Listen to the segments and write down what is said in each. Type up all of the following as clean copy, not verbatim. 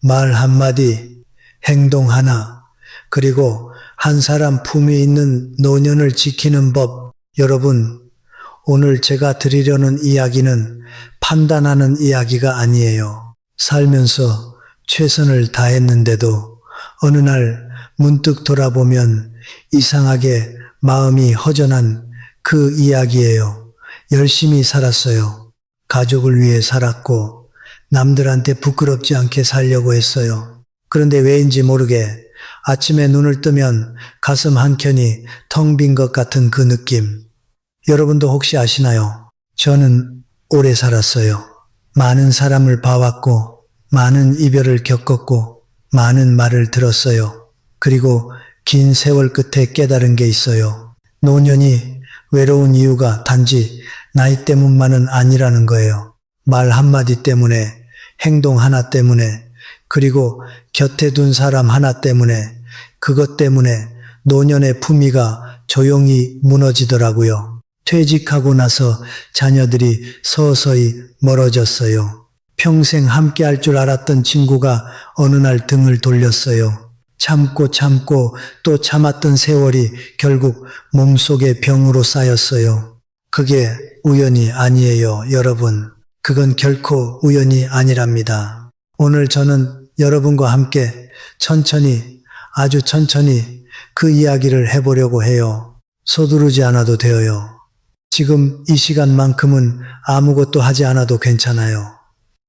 말 한마디, 행동 하나, 그리고 한 사람 품위 있는 노년을 지키는 법. 여러분, 오늘 제가 드리려는 이야기는 판단하는 이야기가 아니에요. 살면서 최선을 다했는데도 어느 날 문득 돌아보면 이상하게 마음이 허전한 그 이야기예요. 열심히 살았어요. 가족을 위해 살았고 남들한테 부끄럽지 않게 살려고 했어요. 그런데 왜인지 모르게 아침에 눈을 뜨면 가슴 한켠이 텅 빈 것 같은 그 느낌. 여러분도 혹시 아시나요? 저는 오래 살았어요. 많은 사람을 봐왔고 많은 이별을 겪었고 많은 말을 들었어요. 그리고 긴 세월 끝에 깨달은 게 있어요. 노년이 외로운 이유가 단지 나이 때문만은 아니라는 거예요. 말 한마디 때문에, 행동 하나 때문에, 그리고 곁에 둔 사람 하나 때문에, 그것 때문에 노년의 품위가 조용히 무너지더라고요. 퇴직하고 나서 자녀들이 서서히 멀어졌어요. 평생 함께 할 줄 알았던 친구가 어느 날 등을 돌렸어요. 참고 또 참았던 세월이 결국 몸속에 병으로 쌓였어요. 그게 우연이 아니에요, 여러분. 그건 결코 우연이 아니랍니다. 오늘 저는 여러분과 함께 천천히, 아주 천천히 그 이야기를 해보려고 해요. 서두르지 않아도 돼요. 지금 이 시간만큼은 아무것도 하지 않아도 괜찮아요.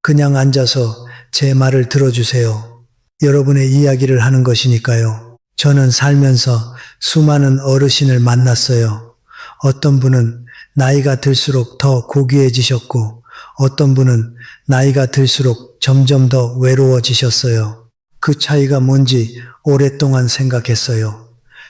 그냥 앉아서 제 말을 들어주세요. 여러분의 이야기를 하는 것이니까요. 저는 살면서 수많은 어르신을 만났어요. 어떤 분은 나이가 들수록 더 고귀해지셨고 어떤 분은 나이가 들수록 점점 더 외로워지셨어요. 그 차이가 뭔지 오랫동안 생각했어요.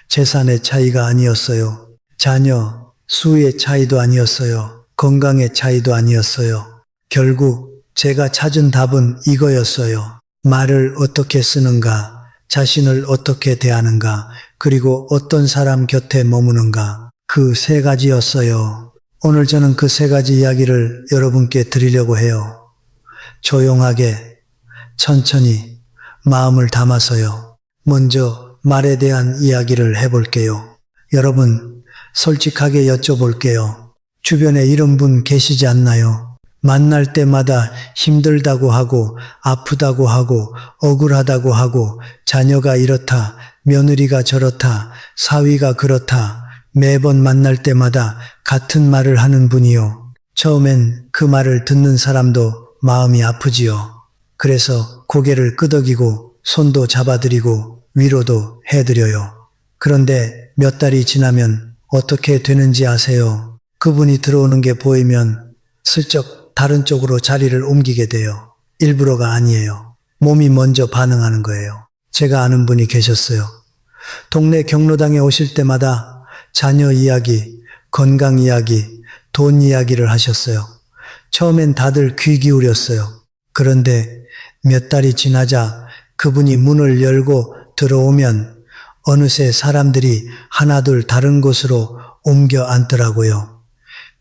재산의 차이가 아니었어요. 자녀, 수의 차이도 아니었어요. 건강의 차이도 아니었어요. 결국 제가 찾은 답은 이거였어요. 말을 어떻게 쓰는가, 자신을 어떻게 대하는가, 그리고 어떤 사람 곁에 머무는가. 그 세 가지였어요. 오늘 저는 그 세 가지 이야기를 여러분께 드리려고 해요. 조용하게, 천천히, 마음을 담아서요. 먼저 말에 대한 이야기를 해볼게요. 여러분, 솔직하게 여쭤볼게요. 주변에 이런 분 계시지 않나요? 만날 때마다 힘들다고 하고 아프다고 하고 억울하다고 하고 자녀가 이렇다, 며느리가 저렇다, 사위가 그렇다 매번 만날 때마다 같은 말을 하는 분이요. 처음엔 그 말을 듣는 사람도 마음이 아프지요. 그래서 고개를 끄덕이고 손도 잡아드리고 위로도 해드려요. 그런데 몇 달이 지나면 어떻게 되는지 아세요? 그분이 들어오는 게 보이면 슬쩍 다른 쪽으로 자리를 옮기게 돼요. 일부러가 아니에요. 몸이 먼저 반응하는 거예요. 제가 아는 분이 계셨어요. 동네 경로당에 오실 때마다 자녀 이야기, 건강 이야기, 돈 이야기를 하셨어요. 처음엔 다들 귀 기울였어요. 그런데 몇 달이 지나자 그분이 문을 열고 들어오면 어느새 사람들이 하나둘 다른 곳으로 옮겨 앉더라고요.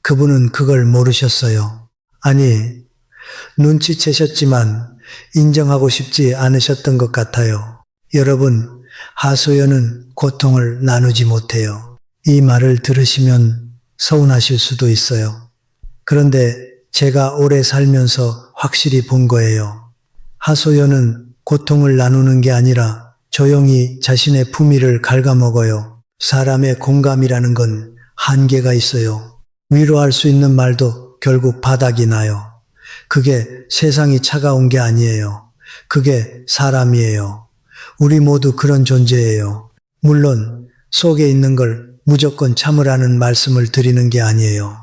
그분은 그걸 모르셨어요. 아니, 눈치채셨지만 인정하고 싶지 않으셨던 것 같아요. 여러분, 하소연은 고통을 나누지 못해요. 이 말을 들으시면 서운하실 수도 있어요. 그런데 제가 오래 살면서 확실히 본 거예요. 하소연은 고통을 나누는 게 아니라 조용히 자신의 품위를 갉아먹어요. 사람의 공감이라는 건 한계가 있어요. 위로할 수 있는 말도 결국 바닥이 나요. 그게 세상이 차가운 게 아니에요. 그게 사람이에요. 우리 모두 그런 존재예요. 물론 속에 있는 걸 무조건 참으라는 말씀을 드리는 게 아니에요.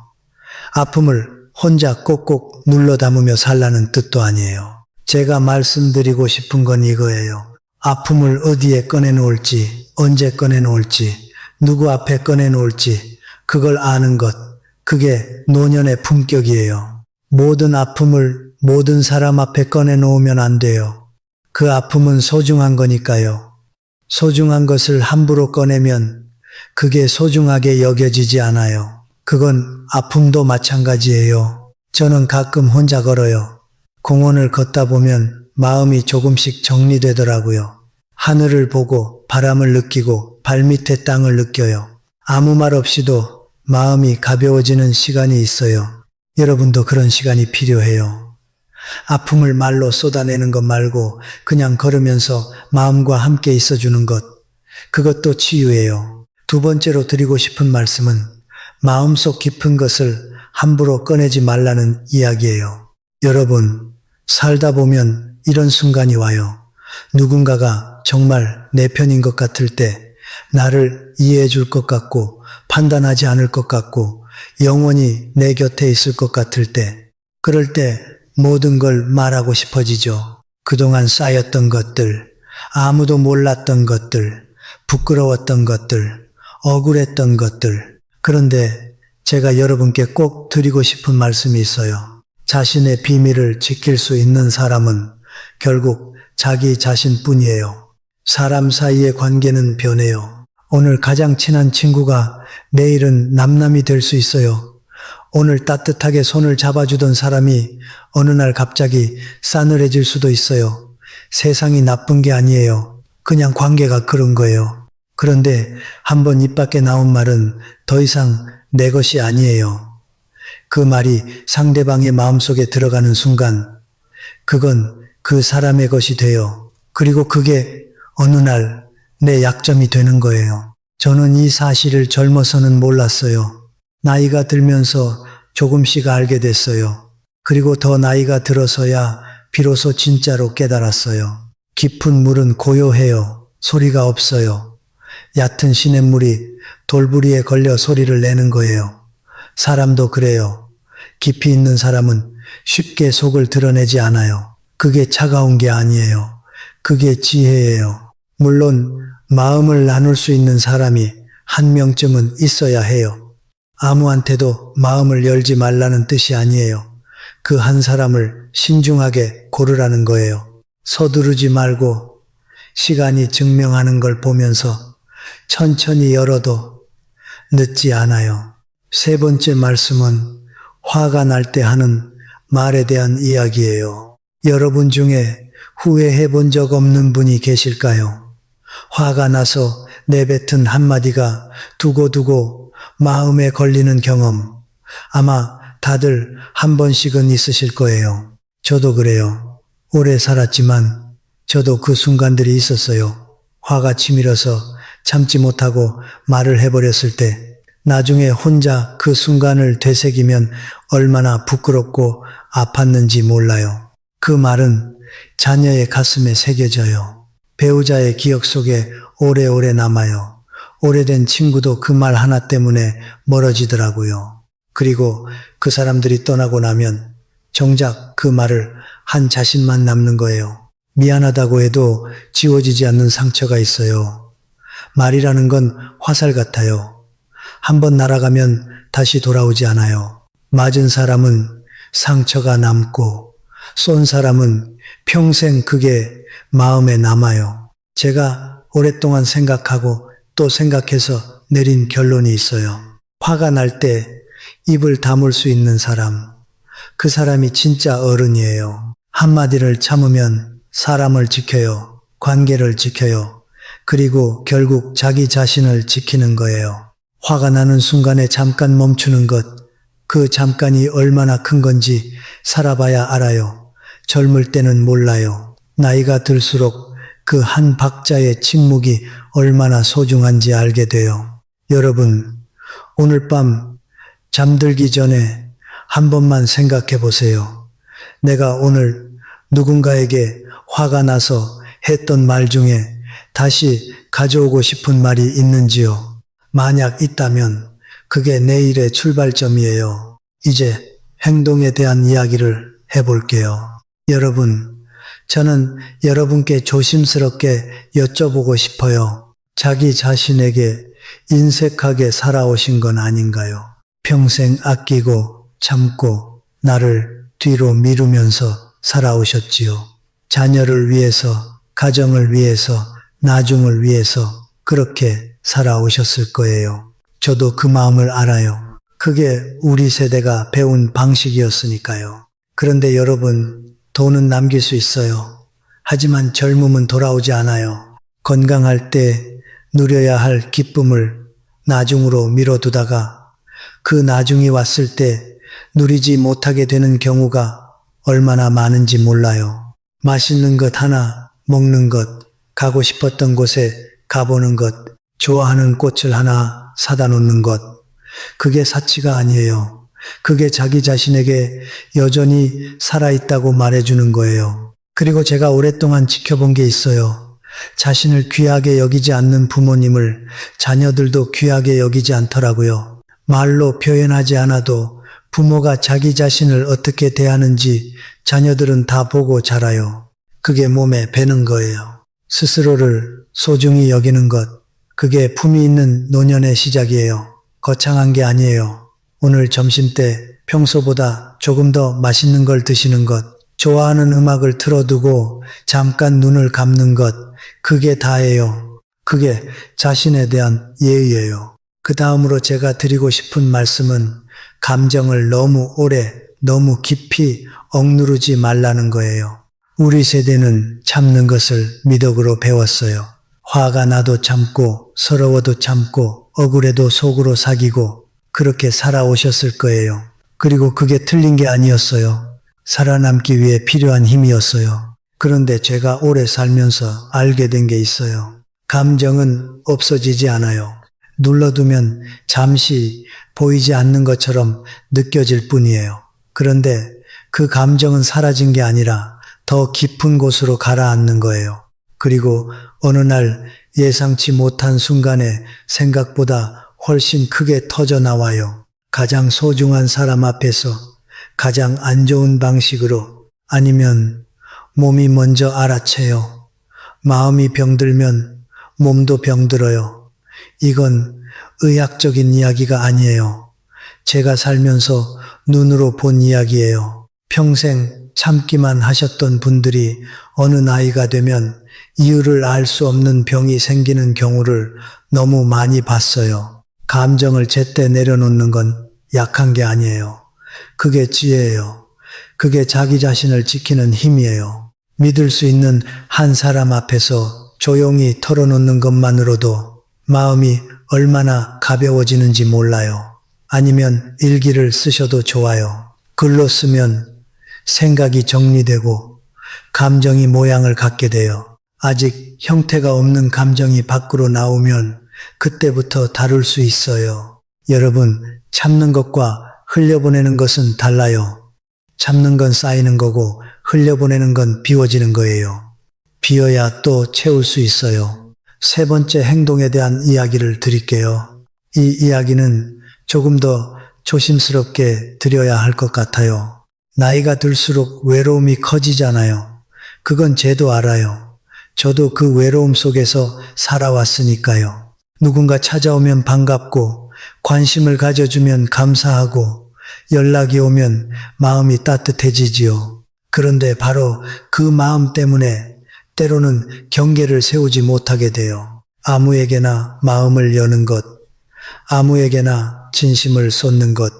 아픔을 혼자 꼭꼭 눌러 담으며 살라는 뜻도 아니에요. 제가 말씀드리고 싶은 건 이거예요. 아픔을 어디에 꺼내놓을지, 언제 꺼내놓을지, 누구 앞에 꺼내놓을지 그걸 아는 것. 그게 노년의 품격이에요. 모든 아픔을 모든 사람 앞에 꺼내놓으면 안 돼요. 그 아픔은 소중한 거니까요. 소중한 것을 함부로 꺼내면 그게 소중하게 여겨지지 않아요. 그건 아픔도 마찬가지예요. 저는 가끔 혼자 걸어요. 공원을 걷다 보면 마음이 조금씩 정리되더라고요. 하늘을 보고 바람을 느끼고 발밑에 땅을 느껴요. 아무 말 없이도 마음이 가벼워지는 시간이 있어요. 여러분도 그런 시간이 필요해요. 아픔을 말로 쏟아내는 것 말고 그냥 걸으면서 마음과 함께 있어주는 것. 그것도 치유예요. 두 번째로 드리고 싶은 말씀은 마음속 깊은 것을 함부로 꺼내지 말라는 이야기예요. 여러분, 살다 보면 이런 순간이 와요. 누군가가 정말 내 편인 것 같을 때, 나를 이해해 줄 것 같고, 판단하지 않을 것 같고, 영원히 내 곁에 있을 것 같을 때, 그럴 때 모든 걸 말하고 싶어지죠. 그동안 쌓였던 것들, 아무도 몰랐던 것들, 부끄러웠던 것들, 억울했던 것들. 그런데 제가 여러분께 꼭 드리고 싶은 말씀이 있어요. 자신의 비밀을 지킬 수 있는 사람은 결국 자기 자신뿐이에요. 사람 사이의 관계는 변해요. 오늘 가장 친한 친구가 내일은 남남이 될 수 있어요. 오늘 따뜻하게 손을 잡아주던 사람이 어느 날 갑자기 싸늘해질 수도 있어요. 세상이 나쁜 게 아니에요. 그냥 관계가 그런 거예요. 그런데 한번 입 밖에 나온 말은 더 이상 내 것이 아니에요. 그 말이 상대방의 마음속에 들어가는 순간 그건 그 사람의 것이 돼요. 그리고 그게 어느 날 내 약점이 되는 거예요. 저는 이 사실을 젊어서는 몰랐어요. 나이가 들면서 조금씩 알게 됐어요. 그리고 더 나이가 들어서야 비로소 진짜로 깨달았어요. 깊은 물은 고요해요. 소리가 없어요. 얕은 시냇물이 돌부리에 걸려 소리를 내는 거예요. 사람도 그래요. 깊이 있는 사람은 쉽게 속을 드러내지 않아요. 그게 차가운 게 아니에요. 그게 지혜예요. 물론 마음을 나눌 수 있는 사람이 한 명쯤은 있어야 해요. 아무한테도 마음을 열지 말라는 뜻이 아니에요. 그 한 사람을 신중하게 고르라는 거예요. 서두르지 말고 시간이 증명하는 걸 보면서 천천히 열어도 늦지 않아요. 세 번째 말씀은 화가 날 때 하는 말에 대한 이야기예요. 여러분 중에 후회해 본 적 없는 분이 계실까요? 화가 나서 내뱉은 한마디가 두고두고 마음에 걸리는 경험. 아마 다들 한 번씩은 있으실 거예요. 저도 그래요. 오래 살았지만 저도 그 순간들이 있었어요. 화가 치밀어서 참지 못하고 말을 해버렸을 때 나중에 혼자 그 순간을 되새기면 얼마나 부끄럽고 아팠는지 몰라요. 그 말은 자녀의 가슴에 새겨져요. 배우자의 기억 속에 오래오래 남아요. 오래된 친구도 그 말 하나 때문에 멀어지더라고요. 그리고 그 사람들이 떠나고 나면 정작 그 말을 한 자신만 남는 거예요. 미안하다고 해도 지워지지 않는 상처가 있어요. 말이라는 건 화살 같아요. 한번 날아가면 다시 돌아오지 않아요. 맞은 사람은 상처가 남고 쏜 사람은 평생 그게 마음에 남아요. 제가 오랫동안 생각하고 또 생각해서 내린 결론이 있어요. 화가 날 때 입을 다물 수 있는 사람, 그 사람이 진짜 어른이에요. 한마디를 참으면 사람을 지켜요. 관계를 지켜요. 그리고 결국 자기 자신을 지키는 거예요. 화가 나는 순간에 잠깐 멈추는 것, 그 잠깐이 얼마나 큰 건지 살아봐야 알아요. 젊을 때는 몰라요. 나이가 들수록 그 한 박자의 침묵이 얼마나 소중한지 알게 돼요. 여러분, 오늘 밤 잠들기 전에 한 번만 생각해 보세요. 내가 오늘 누군가에게 화가 나서 했던 말 중에 다시 가져오고 싶은 말이 있는지요? 만약 있다면 그게 내일의 출발점이에요. 이제 행동에 대한 이야기를 해볼게요. 여러분, 저는 여러분께 조심스럽게 여쭤보고 싶어요. 자기 자신에게 인색하게 살아오신 건 아닌가요? 평생 아끼고 참고 나를 뒤로 미루면서 살아오셨지요. 자녀를 위해서, 가정을 위해서, 나중을 위해서 그렇게 살아오셨을 거예요. 저도 그 마음을 알아요. 그게 우리 세대가 배운 방식이었으니까요. 그런데 여러분, 돈은 남길 수 있어요. 하지만 젊음은 돌아오지 않아요. 건강할 때 누려야 할 기쁨을 나중으로 미뤄두다가 그 나중이 왔을 때 누리지 못하게 되는 경우가 얼마나 많은지 몰라요. 맛있는 것 하나 먹는 것, 가고 싶었던 곳에 가보는 것, 좋아하는 꽃을 하나 사다 놓는 것, 그게 사치가 아니에요. 그게 자기 자신에게 여전히 살아있다고 말해주는 거예요. 그리고 제가 오랫동안 지켜본 게 있어요. 자신을 귀하게 여기지 않는 부모님을 자녀들도 귀하게 여기지 않더라고요. 말로 표현하지 않아도 부모가 자기 자신을 어떻게 대하는지 자녀들은 다 보고 자라요. 그게 몸에 배는 거예요. 스스로를 소중히 여기는 것, 그게 품위 있는 노년의 시작이에요. 거창한 게 아니에요. 오늘 점심때 평소보다 조금 더 맛있는 걸 드시는 것, 좋아하는 음악을 틀어두고 잠깐 눈을 감는 것, 그게 다예요. 그게 자신에 대한 예의예요. 그 다음으로 제가 드리고 싶은 말씀은 감정을 너무 오래, 너무 깊이 억누르지 말라는 거예요. 우리 세대는 참는 것을 미덕으로 배웠어요. 화가 나도 참고, 서러워도 참고, 억울해도 속으로 사귀고, 그렇게 살아오셨을 거예요. 그리고 그게 틀린 게 아니었어요. 살아남기 위해 필요한 힘이었어요. 그런데 제가 오래 살면서 알게 된 게 있어요. 감정은 없어지지 않아요. 눌러두면 잠시 보이지 않는 것처럼 느껴질 뿐이에요. 그런데 그 감정은 사라진 게 아니라 더 깊은 곳으로 가라앉는 거예요. 그리고 어느 날 예상치 못한 순간에 생각보다 훨씬 크게 터져 나와요. 가장 소중한 사람 앞에서 가장 안 좋은 방식으로, 아니면 몸이 먼저 알아채요. 마음이 병들면 몸도 병들어요. 이건 의학적인 이야기가 아니에요. 제가 살면서 눈으로 본 이야기예요. 평생 참기만 하셨던 분들이 어느 나이가 되면 이유를 알 수 없는 병이 생기는 경우를 너무 많이 봤어요. 감정을 제때 내려놓는 건 약한 게 아니에요. 그게 지혜예요. 그게 자기 자신을 지키는 힘이에요. 믿을 수 있는 한 사람 앞에서 조용히 털어놓는 것만으로도 마음이 얼마나 가벼워지는지 몰라요. 아니면 일기를 쓰셔도 좋아요. 글로 쓰면 생각이 정리되고 감정이 모양을 갖게 돼요. 아직 형태가 없는 감정이 밖으로 나오면 그때부터 다룰 수 있어요. 여러분, 참는 것과 흘려보내는 것은 달라요. 참는 건 쌓이는 거고 흘려보내는 건 비워지는 거예요. 비어야 또 채울 수 있어요. 세 번째 행동에 대한 이야기를 드릴게요. 이 이야기는 조금 더 조심스럽게 드려야 할 것 같아요. 나이가 들수록 외로움이 커지잖아요. 그건 쟤도 알아요. 저도 그 외로움 속에서 살아왔으니까요. 누군가 찾아오면 반갑고, 관심을 가져주면 감사하고, 연락이 오면 마음이 따뜻해지지요. 그런데 바로 그 마음 때문에 때로는 경계를 세우지 못하게 돼요. 아무에게나 마음을 여는 것, 아무에게나 진심을 쏟는 것,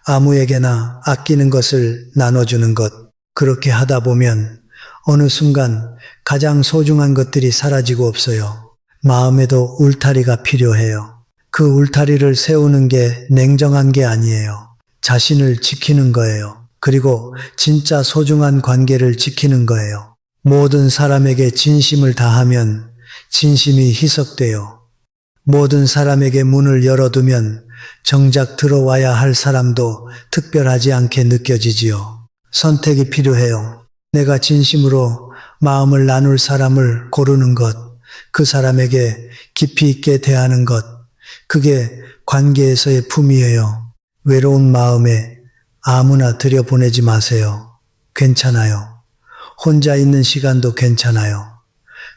아무에게나 아끼는 것을 나눠주는 것, 그렇게 하다 보면 어느 순간 가장 소중한 것들이 사라지고 없어요. 마음에도 울타리가 필요해요. 그 울타리를 세우는 게 냉정한 게 아니에요. 자신을 지키는 거예요. 그리고 진짜 소중한 관계를 지키는 거예요. 모든 사람에게 진심을 다하면 진심이 희석돼요. 모든 사람에게 문을 열어두면 정작 들어와야 할 사람도 특별하지 않게 느껴지지요. 선택이 필요해요. 내가 진심으로 마음을 나눌 사람을 고르는 것, 그 사람에게 깊이 있게 대하는 것, 그게 관계에서의 품이에요. 외로운 마음에 아무나 들여보내지 마세요. 괜찮아요. 혼자 있는 시간도 괜찮아요.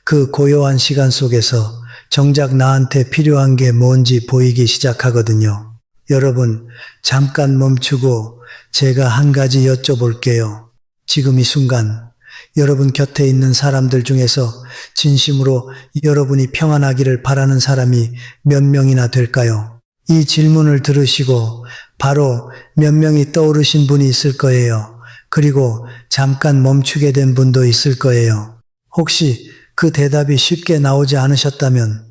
그 고요한 시간 속에서 정작 나한테 필요한 게 뭔지 보이기 시작하거든요. 여러분, 잠깐 멈추고 제가 한 가지 여쭤볼게요. 지금 이 순간 여러분 곁에 있는 사람들 중에서 진심으로 여러분이 평안하기를 바라는 사람이 몇 명이나 될까요? 이 질문을 들으시고 바로 몇 명이 떠오르신 분이 있을 거예요. 그리고 잠깐 멈추게 된 분도 있을 거예요. 혹시 그 대답이 쉽게 나오지 않으셨다면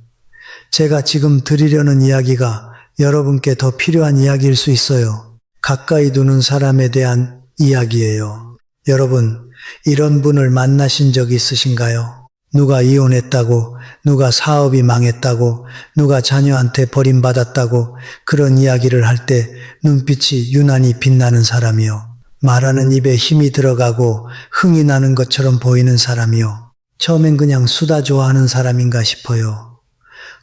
제가 지금 드리려는 이야기가 여러분께 더 필요한 이야기일 수 있어요. 가까이 두는 사람에 대한 이야기예요. 여러분, 이런 분을 만나신 적 있으신가요? 누가 이혼했다고, 누가 사업이 망했다고, 누가 자녀한테 버림받았다고 그런 이야기를 할 때 눈빛이 유난히 빛나는 사람이요. 말하는 입에 힘이 들어가고 흥이 나는 것처럼 보이는 사람이요. 처음엔 그냥 수다 좋아하는 사람인가 싶어요.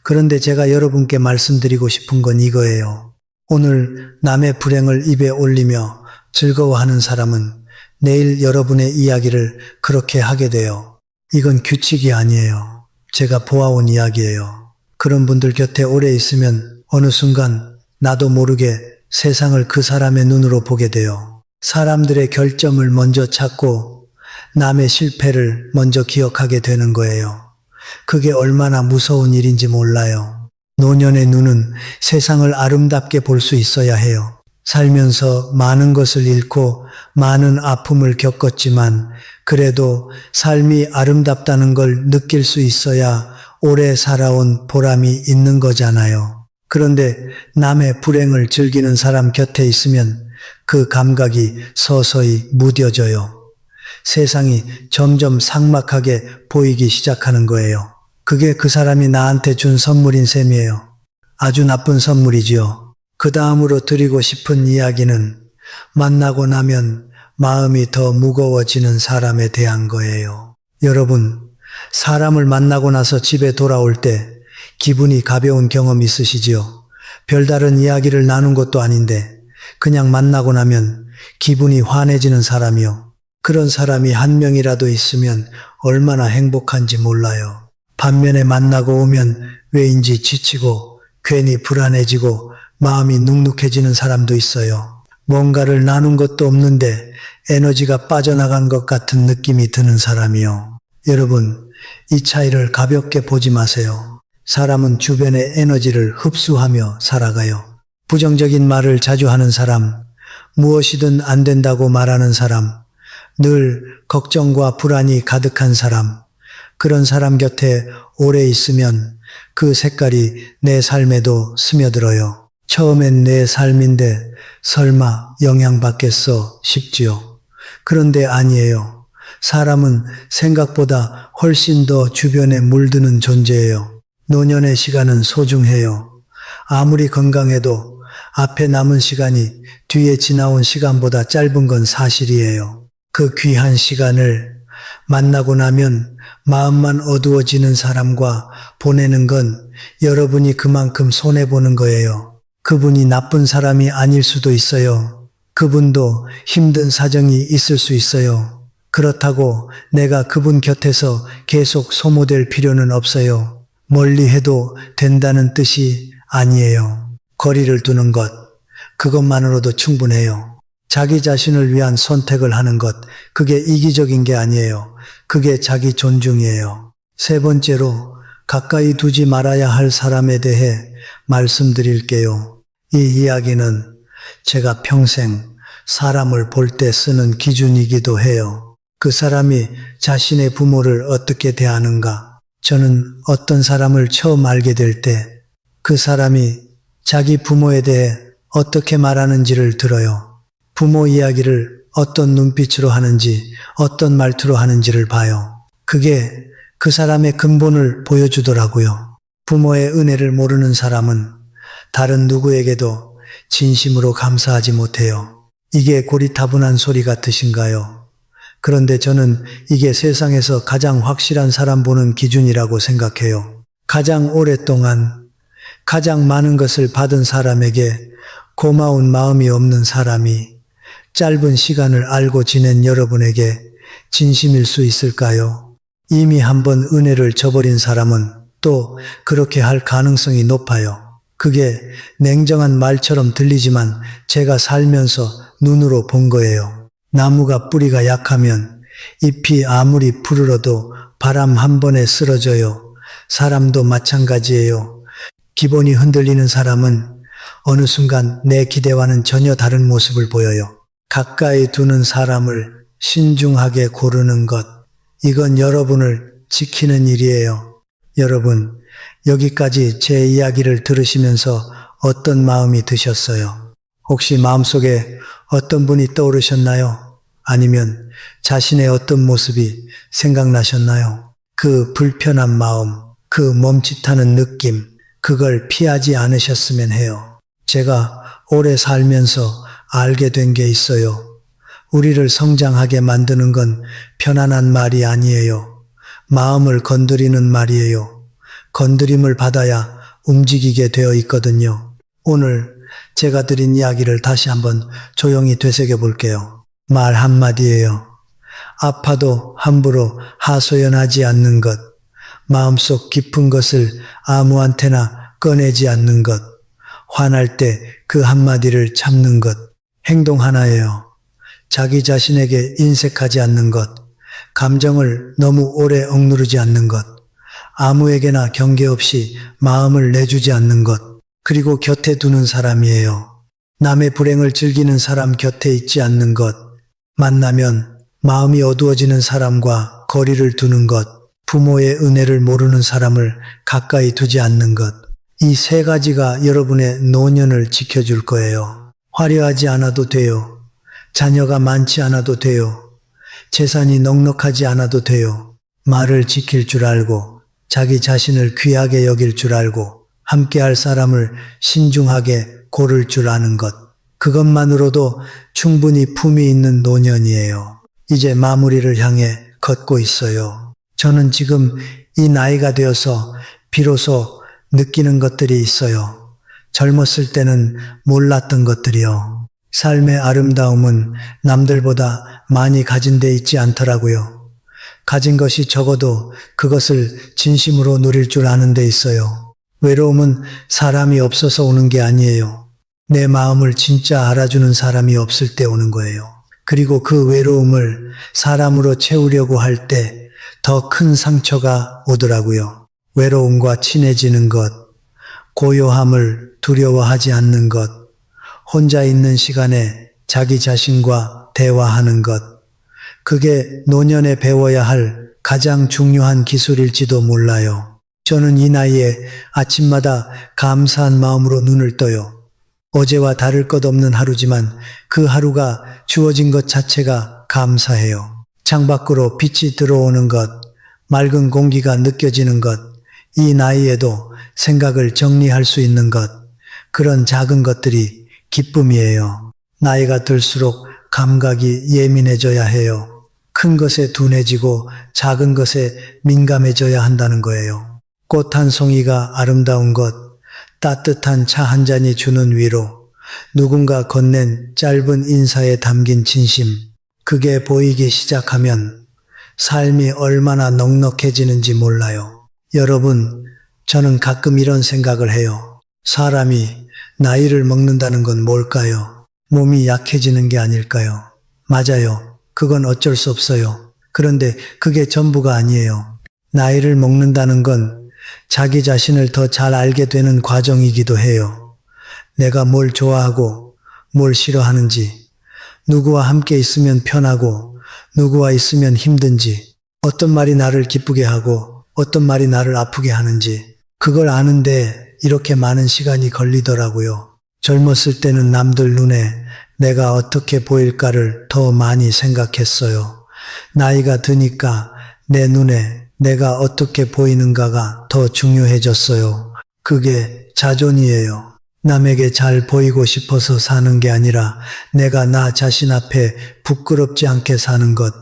그런데 제가 여러분께 말씀드리고 싶은 건 이거예요. 오늘 남의 불행을 입에 올리며 즐거워하는 사람은 내일 여러분의 이야기를 그렇게 하게 돼요. 이건 규칙이 아니에요. 제가 보아온 이야기예요. 그런 분들 곁에 오래 있으면 어느 순간 나도 모르게 세상을 그 사람의 눈으로 보게 돼요. 사람들의 결점을 먼저 찾고 남의 실패를 먼저 기억하게 되는 거예요. 그게 얼마나 무서운 일인지 몰라요. 노년의 눈은 세상을 아름답게 볼 수 있어야 해요. 살면서 많은 것을 잃고 많은 아픔을 겪었지만 그래도 삶이 아름답다는 걸 느낄 수 있어야 오래 살아온 보람이 있는 거잖아요. 그런데 남의 불행을 즐기는 사람 곁에 있으면 그 감각이 서서히 무뎌져요. 세상이 점점 삭막하게 보이기 시작하는 거예요. 그게 그 사람이 나한테 준 선물인 셈이에요. 아주 나쁜 선물이지요. 그 다음으로 드리고 싶은 이야기는 만나고 나면 마음이 더 무거워지는 사람에 대한 거예요. 여러분, 사람을 만나고 나서 집에 돌아올 때 기분이 가벼운 경험 있으시지요? 별다른 이야기를 나눈 것도 아닌데 그냥 만나고 나면 기분이 환해지는 사람이요. 그런 사람이 한 명이라도 있으면 얼마나 행복한지 몰라요. 반면에 만나고 오면 왜인지 지치고 괜히 불안해지고 마음이 눅눅해지는 사람도 있어요. 뭔가를 나눈 것도 없는데 에너지가 빠져나간 것 같은 느낌이 드는 사람이요. 여러분, 이 차이를 가볍게 보지 마세요. 사람은 주변의 에너지를 흡수하며 살아가요. 부정적인 말을 자주 하는 사람, 무엇이든 안 된다고 말하는 사람, 늘 걱정과 불안이 가득한 사람, 그런 사람 곁에 오래 있으면 그 색깔이 내 삶에도 스며들어요. 처음엔 내 삶인데 설마 영향받겠어 싶지요. 그런데 아니에요. 사람은 생각보다 훨씬 더 주변에 물드는 존재예요. 노년의 시간은 소중해요. 아무리 건강해도 앞에 남은 시간이 뒤에 지나온 시간보다 짧은 건 사실이에요. 그 귀한 시간을 만나고 나면 마음만 어두워지는 사람과 보내는 건 여러분이 그만큼 손해보는 거예요. 그분이 나쁜 사람이 아닐 수도 있어요. 그분도 힘든 사정이 있을 수 있어요. 그렇다고 내가 그분 곁에서 계속 소모될 필요는 없어요. 멀리 해도 된다는 뜻이 아니에요. 거리를 두는 것, 그것만으로도 충분해요. 자기 자신을 위한 선택을 하는 것, 그게 이기적인 게 아니에요. 그게 자기 존중이에요. 세 번째로 가까이 두지 말아야 할 사람에 대해 말씀드릴게요. 이 이야기는 제가 평생 사람을 볼 때 쓰는 기준이기도 해요. 그 사람이 자신의 부모를 어떻게 대하는가. 저는 어떤 사람을 처음 알게 될 때 그 사람이 자기 부모에 대해 어떻게 말하는지를 들어요. 부모 이야기를 어떤 눈빛으로 하는지, 어떤 말투로 하는지를 봐요. 그게 그 사람의 근본을 보여주더라고요. 부모의 은혜를 모르는 사람은 다른 누구에게도 진심으로 감사하지 못해요. 이게 고리타분한 소리 같으신가요? 그런데 저는 이게 세상에서 가장 확실한 사람 보는 기준이라고 생각해요. 가장 오랫동안 가장 많은 것을 받은 사람에게 고마운 마음이 없는 사람이 짧은 시간을 알고 지낸 여러분에게 진심일 수 있을까요? 이미 한번 은혜를 저버린 사람은 또 그렇게 할 가능성이 높아요. 그게 냉정한 말처럼 들리지만 제가 살면서 눈으로 본 거예요. 나무가 뿌리가 약하면 잎이 아무리 푸르러도 바람 한 번에 쓰러져요. 사람도 마찬가지예요. 기본이 흔들리는 사람은 어느 순간 내 기대와는 전혀 다른 모습을 보여요. 가까이 두는 사람을 신중하게 고르는 것, 이건 여러분을 지키는 일이에요. 여러분, 여기까지 제 이야기를 들으시면서 어떤 마음이 드셨어요? 혹시 마음속에 어떤 분이 떠오르셨나요? 아니면 자신의 어떤 모습이 생각나셨나요? 그 불편한 마음, 그 멈칫하는 느낌, 그걸 피하지 않으셨으면 해요. 제가 오래 살면서 알게 된 게 있어요. 우리를 성장하게 만드는 건 편안한 말이 아니에요. 마음을 건드리는 말이에요. 건드림을 받아야 움직이게 되어 있거든요. 오늘 제가 드린 이야기를 다시 한번 조용히 되새겨 볼게요. 말 한마디예요. 아파도 함부로 하소연하지 않는 것, 마음속 깊은 것을 아무한테나 꺼내지 않는 것, 화날 때 그 한마디를 참는 것, 행동 하나예요. 자기 자신에게 인색하지 않는 것, 감정을 너무 오래 억누르지 않는 것, 아무에게나 경계 없이 마음을 내주지 않는 것, 그리고 곁에 두는 사람이에요. 남의 불행을 즐기는 사람 곁에 있지 않는 것, 만나면 마음이 어두워지는 사람과 거리를 두는 것, 부모의 은혜를 모르는 사람을 가까이 두지 않는 것, 이 세 가지가 여러분의 노년을 지켜줄 거예요. 화려하지 않아도 돼요. 자녀가 많지 않아도 돼요. 재산이 넉넉하지 않아도 돼요. 말을 지킬 줄 알고, 자기 자신을 귀하게 여길 줄 알고, 함께할 사람을 신중하게 고를 줄 아는 것. 그것만으로도 충분히 품이 있는 노년이에요. 이제 마무리를 향해 걷고 있어요. 저는 지금 이 나이가 되어서 비로소 느끼는 것들이 있어요. 젊었을 때는 몰랐던 것들이요. 삶의 아름다움은 남들보다 많이 가진 데 있지 않더라고요. 가진 것이 적어도 그것을 진심으로 누릴 줄 아는 데 있어요. 외로움은 사람이 없어서 오는 게 아니에요. 내 마음을 진짜 알아주는 사람이 없을 때 오는 거예요. 그리고 그 외로움을 사람으로 채우려고 할 때 더 큰 상처가 오더라고요. 외로움과 친해지는 것, 고요함을 두려워하지 않는 것, 혼자 있는 시간에 자기 자신과 대화하는 것, 그게 노년에 배워야 할 가장 중요한 기술일지도 몰라요. 저는 이 나이에 아침마다 감사한 마음으로 눈을 떠요. 어제와 다를 것 없는 하루지만 그 하루가 주어진 것 자체가 감사해요. 창밖으로 빛이 들어오는 것, 맑은 공기가 느껴지는 것, 이 나이에도 생각을 정리할 수 있는 것, 그런 작은 것들이 기쁨이에요. 나이가 들수록 감각이 예민해져야 해요. 큰 것에 둔해지고 작은 것에 민감해져야 한다는 거예요. 꽃 한 송이가 아름다운 것, 따뜻한 차 한 잔이 주는 위로, 누군가 건넨 짧은 인사에 담긴 진심, 그게 보이기 시작하면 삶이 얼마나 넉넉해지는지 몰라요. 여러분, 저는 가끔 이런 생각을 해요. 사람이 나이를 먹는다는 건 뭘까요? 몸이 약해지는 게 아닐까요? 맞아요. 그건 어쩔 수 없어요. 그런데 그게 전부가 아니에요. 나이를 먹는다는 건 자기 자신을 더 잘 알게 되는 과정이기도 해요. 내가 뭘 좋아하고 뭘 싫어하는지, 누구와 함께 있으면 편하고 누구와 있으면 힘든지, 어떤 말이 나를 기쁘게 하고 어떤 말이 나를 아프게 하는지, 그걸 아는데 이렇게 많은 시간이 걸리더라고요. 젊었을 때는 남들 눈에 내가 어떻게 보일까를 더 많이 생각했어요. 나이가 드니까 내 눈에 내가 어떻게 보이는가가 더 중요해졌어요. 그게 자존이에요. 남에게 잘 보이고 싶어서 사는 게 아니라 내가 나 자신 앞에 부끄럽지 않게 사는 것,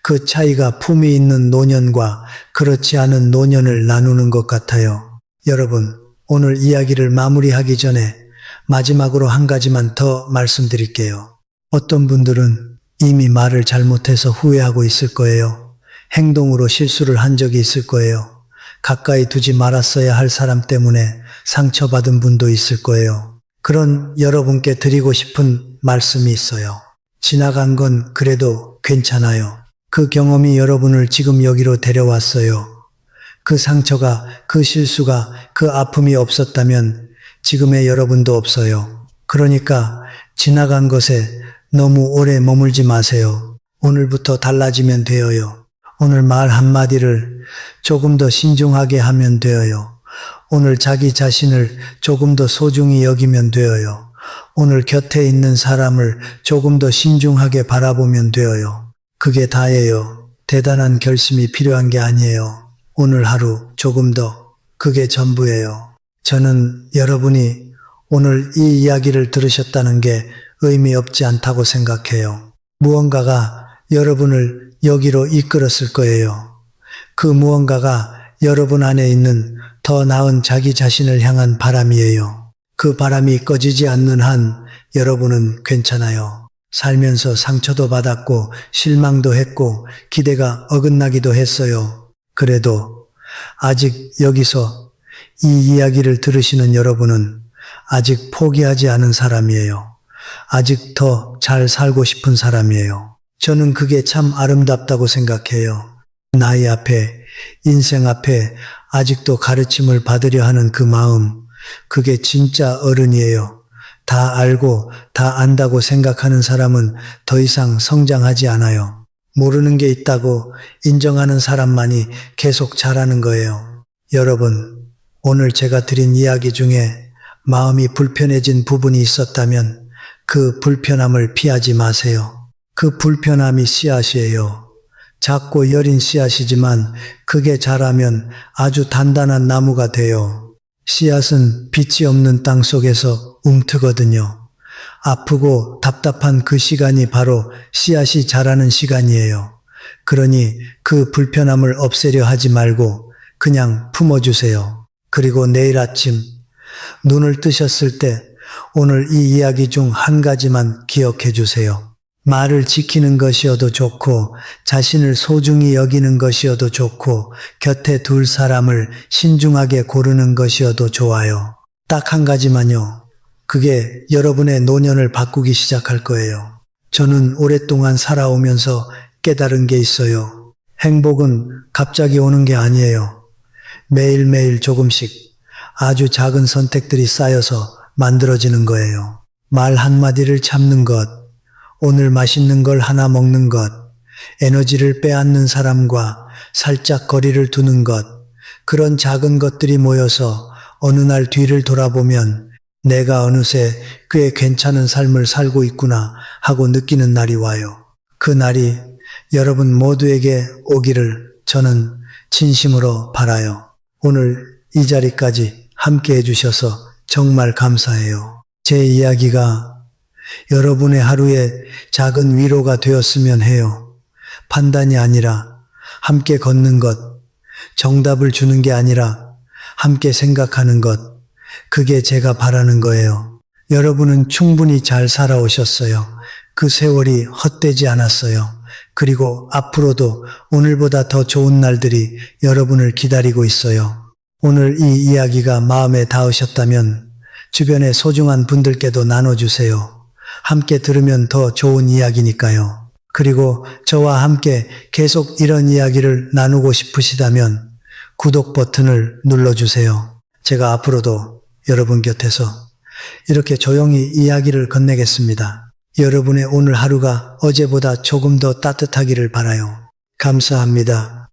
그 차이가 품이 있는 노년과 그렇지 않은 노년을 나누는 것 같아요. 여러분, 오늘 이야기를 마무리하기 전에 마지막으로 한 가지만 더 말씀드릴게요. 어떤 분들은 이미 말을 잘못해서 후회하고 있을 거예요. 행동으로 실수를 한 적이 있을 거예요. 가까이 두지 말았어야 할 사람 때문에 상처받은 분도 있을 거예요. 그런 여러분께 드리고 싶은 말씀이 있어요. 지나간 건 그래도 괜찮아요. 그 경험이 여러분을 지금 여기로 데려왔어요. 그 상처가, 그 실수가, 그 아픔이 없었다면 지금의 여러분도 없어요. 그러니까 지나간 것에 너무 오래 머물지 마세요. 오늘부터 달라지면 돼요. 오늘 말 한마디를 조금 더 신중하게 하면 되어요. 오늘 자기 자신을 조금 더 소중히 여기면 되어요. 오늘 곁에 있는 사람을 조금 더 신중하게 바라보면 되어요. 그게 다예요. 대단한 결심이 필요한 게 아니에요. 오늘 하루 조금 더. 그게 전부예요. 저는 여러분이 오늘 이 이야기를 들으셨다는 게 의미 없지 않다고 생각해요. 무언가가 여러분을 여기로 이끌었을 거예요. 그 무언가가 여러분 안에 있는 더 나은 자기 자신을 향한 바람이에요. 그 바람이 꺼지지 않는 한 여러분은 괜찮아요. 살면서 상처도 받았고 실망도 했고 기대가 어긋나기도 했어요. 그래도 아직 여기서 이 이야기를 들으시는 여러분은 아직 포기하지 않은 사람이에요. 아직 더 잘 살고 싶은 사람이에요. 저는 그게 참 아름답다고 생각해요. 나이 앞에, 인생 앞에 아직도 가르침을 받으려 하는 그 마음, 그게 진짜 어른이에요. 다 알고 다 안다고 생각하는 사람은 더 이상 성장하지 않아요. 모르는 게 있다고 인정하는 사람만이 계속 자라는 거예요. 여러분, 오늘 제가 드린 이야기 중에 마음이 불편해진 부분이 있었다면 그 불편함을 피하지 마세요. 그 불편함이 씨앗이에요. 작고 여린 씨앗이지만 그게 자라면 아주 단단한 나무가 돼요. 씨앗은 빛이 없는 땅 속에서 움트거든요. 아프고 답답한 그 시간이 바로 씨앗이 자라는 시간이에요. 그러니 그 불편함을 없애려 하지 말고 그냥 품어주세요. 그리고 내일 아침 눈을 뜨셨을 때 오늘 이 이야기 중 한 가지만 기억해 주세요. 말을 지키는 것이어도 좋고 자신을 소중히 여기는 것이어도 좋고 곁에 둘 사람을 신중하게 고르는 것이어도 좋아요. 딱 한 가지만요. 그게 여러분의 노년을 바꾸기 시작할 거예요. 저는 오랫동안 살아오면서 깨달은 게 있어요. 행복은 갑자기 오는 게 아니에요. 매일매일 조금씩 아주 작은 선택들이 쌓여서 만들어지는 거예요. 말 한마디를 참는 것, 오늘 맛있는 걸 하나 먹는 것, 에너지를 빼앗는 사람과 살짝 거리를 두는 것, 그런 작은 것들이 모여서 어느 날 뒤를 돌아보면 내가 어느새 꽤 괜찮은 삶을 살고 있구나 하고 느끼는 날이 와요. 그 날이 여러분 모두에게 오기를 저는 진심으로 바라요. 오늘 이 자리까지 함께 해주셔서 정말 감사해요. 제 이야기가 여러분의 하루에 작은 위로가 되었으면 해요. 판단이 아니라 함께 걷는 것, 정답을 주는 게 아니라 함께 생각하는 것, 그게 제가 바라는 거예요. 여러분은 충분히 잘 살아오셨어요. 그 세월이 헛되지 않았어요. 그리고 앞으로도 오늘보다 더 좋은 날들이 여러분을 기다리고 있어요. 오늘 이 이야기가 마음에 닿으셨다면 주변의 소중한 분들께도 나눠주세요. 함께 들으면 더 좋은 이야기니까요. 그리고 저와 함께 계속 이런 이야기를 나누고 싶으시다면 구독 버튼을 눌러주세요. 제가 앞으로도 여러분 곁에서 이렇게 조용히 이야기를 건네겠습니다. 여러분의 오늘 하루가 어제보다 조금 더 따뜻하기를 바라요. 감사합니다.